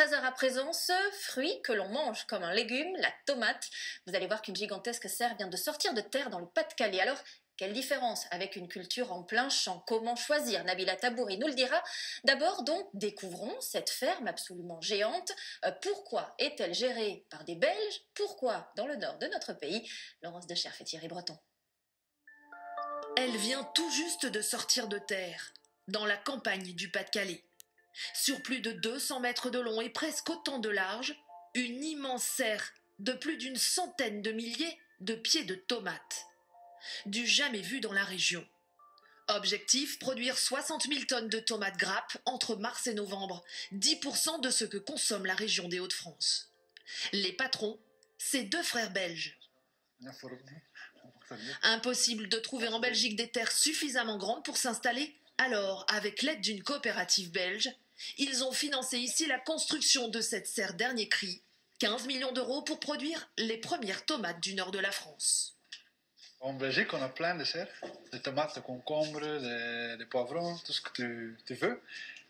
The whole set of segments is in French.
13 heures à présent, ce fruit que l'on mange comme un légume, la tomate. Vous allez voir qu'une gigantesque serre vient de sortir de terre dans le Pas-de-Calais. Alors, quelle différence avec une culture en plein champ? Comment choisir? Nabila Tabouri nous le dira. D'abord, donc, découvrons cette ferme absolument géante. Pourquoi est-elle gérée par des Belges? Pourquoi dans le nord de notre pays? Laurence Decherf et Thierry Breton. Elle vient tout juste de sortir de terre, dans la campagne du Pas-de-Calais. Sur plus de 200 mètres de long et presque autant de large, une immense serre de plus d'une centaine de milliers de pieds de tomates. Du jamais vu dans la région. Objectif, produire 60 000 tonnes de tomates grappes entre mars et novembre, 10% de ce que consomme la région des Hauts-de-France. Les patrons, ces deux frères belges. Impossible de trouver en Belgique des terres suffisamment grandes pour s'installer. Alors, avec l'aide d'une coopérative belge, ils ont financé ici la construction de cette serre dernier cri, 15 millions d'euros pour produire les premières tomates du nord de la France. En Belgique, on a plein de serres, des tomates, des concombres, des poivrons, tout ce que tu veux.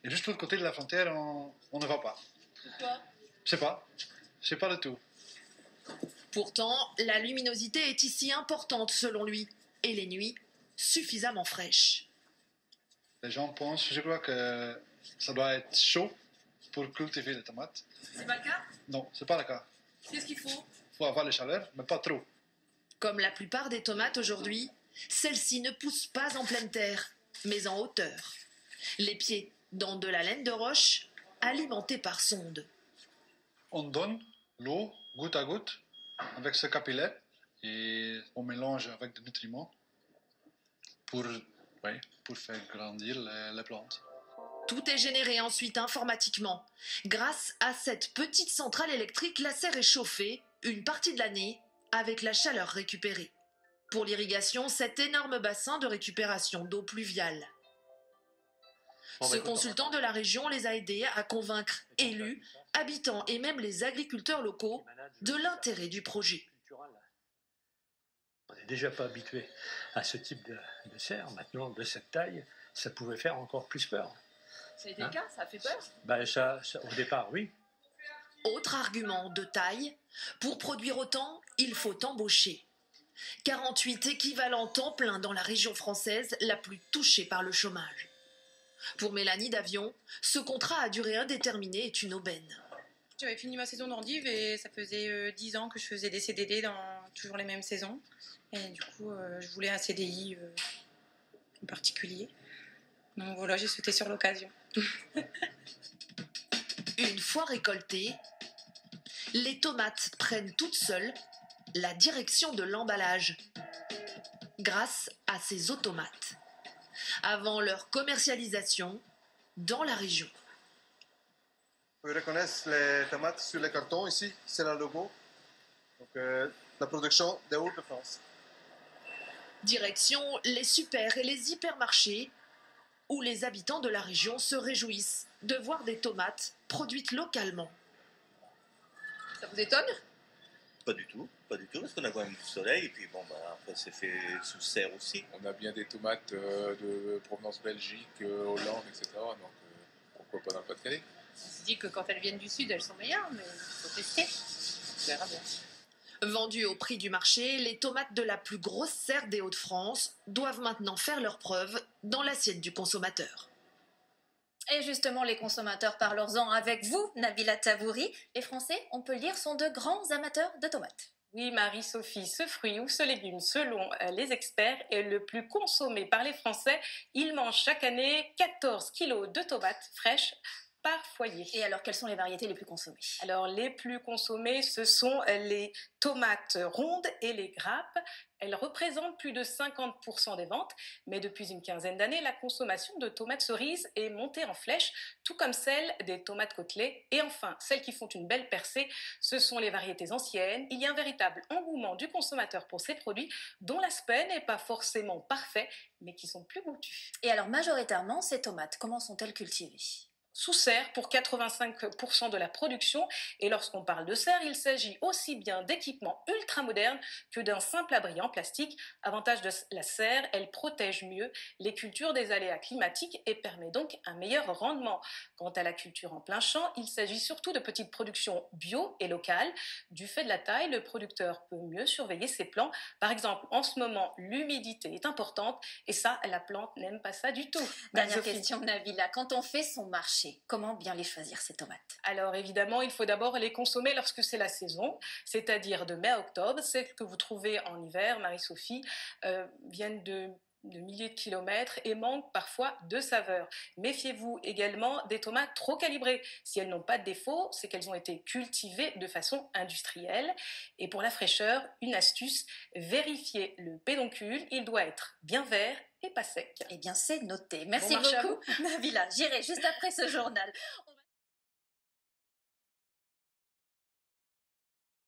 Et juste de l'autre côté de la frontière, on ne va pas. Pourquoi? Je sais pas du tout. Pourtant, la luminosité est ici importante selon lui, et les nuits suffisamment fraîches. Les gens pensent, je crois que ça doit être chaud pour cultiver les tomates. C'est pas le cas? Non, c'est pas le cas. Qu'est-ce qu'il faut? Il faut avoir la chaleur, mais pas trop. Comme la plupart des tomates aujourd'hui, celles-ci ne poussent pas en pleine terre, mais en hauteur. Les pieds dans de la laine de roche, alimentée par sonde. On donne l'eau goutte à goutte avec ce capillaire et on mélange avec des nutriments pour faire grandir les plantes. Tout est généré ensuite informatiquement. Grâce à cette petite centrale électrique, la serre est chauffée une partie de l'année avec la chaleur récupérée. Pour l'irrigation, cet énorme bassin de récupération d'eau pluviale. Ce consultant de la région les a aidés à convaincre élus, habitants et même les agriculteurs locaux de l'intérêt du projet. On n'est déjà pas habitué à ce type de serre. Maintenant, de cette taille, ça pouvait faire encore plus peur. Ça a été le cas? Ça a fait peur? Au départ, oui. Autre argument de taille, pour produire autant, il faut embaucher. 48 équivalents temps plein dans la région française la plus touchée par le chômage. Pour Mélanie Davion, ce contrat à durée indéterminée est une aubaine. J'avais fini ma saison d'endive et ça faisait 10 ans que je faisais des CDD dans toujours les mêmes saisons. Et du coup, je voulais un CDI en particulier. Donc voilà, j'ai sauté sur l'occasion. Une fois récoltées, les tomates prennent toutes seules la direction de l'emballage grâce à ces automates, avant leur commercialisation dans la région. Vous reconnaissez les tomates sur les cartons ici, c'est le logo. Donc, la production des Hauts-de-France. Direction les super et les hypermarchés où les habitants de la région se réjouissent de voir des tomates produites localement. Ça vous étonne? Pas du tout, parce qu'on a quand même du soleil, et puis bon, après c'est fait sous serre aussi. On a bien des tomates de provenance Belgique, Hollande, etc. Donc pourquoi pas dans le Pas-de-Calais? On se dit que quand elles viennent du sud, elles sont meilleures, mais il faut tester. On verra bien. Vendues au prix du marché, les tomates de la plus grosse serre des Hauts-de-France doivent maintenant faire leurs preuves dans l'assiette du consommateur. Et justement, les consommateurs, parlons-en avec vous, Nabila Tabouri. Les Français, on peut le dire, sont de grands amateurs de tomates. Oui, Marie-Sophie, ce fruit ou ce légume, selon les experts, est le plus consommé par les Français. Ils mangent chaque année 14 kilos de tomates fraîches par foyer. Et alors, quelles sont les variétés les plus consommées? Alors, les plus consommées, ce sont les tomates rondes et les grappes. Elles représentent plus de 50% des ventes, mais depuis une quinzaine d'années, la consommation de tomates cerises est montée en flèche, tout comme celle des tomates côtelées. Et enfin, celles qui font une belle percée, ce sont les variétés anciennes. Il y a un véritable engouement du consommateur pour ces produits, dont l'aspect n'est pas forcément parfait, mais qui sont plus goûtus. Et alors, majoritairement, ces tomates, comment sont-elles cultivées? sous serre pour 85% de la production. Et lorsqu'on parle de serre, il s'agit aussi bien d'équipements ultra modernes que d'un simple abri en plastique. Avantage de la serre, elle protège mieux les cultures des aléas climatiques et permet donc un meilleur rendement. Quant à la culture en plein champ, il s'agit surtout de petites productions bio et locales. Du fait de la taille, le producteur peut mieux surveiller ses plants. Par exemple, en ce moment, l'humidité est importante et ça, la plante n'aime pas ça du tout. Dernière question, Nabila. Quand on fait son marché, comment bien les choisir, ces tomates? Alors évidemment, il faut d'abord les consommer lorsque c'est la saison, c'est-à-dire de mai à octobre. Celles que vous trouvez en hiver, Marie-Sophie, viennent de milliers de kilomètres et manquent parfois de saveur. Méfiez-vous également des tomates trop calibrées. Si elles n'ont pas de défaut, c'est qu'elles ont été cultivées de façon industrielle. Et pour la fraîcheur, une astuce, vérifiez le pédoncule. Il doit être bien vert et pas sec. Eh bien, c'est noté. Merci Bon marché à beaucoup, Nabila. J'irai juste après ce journal.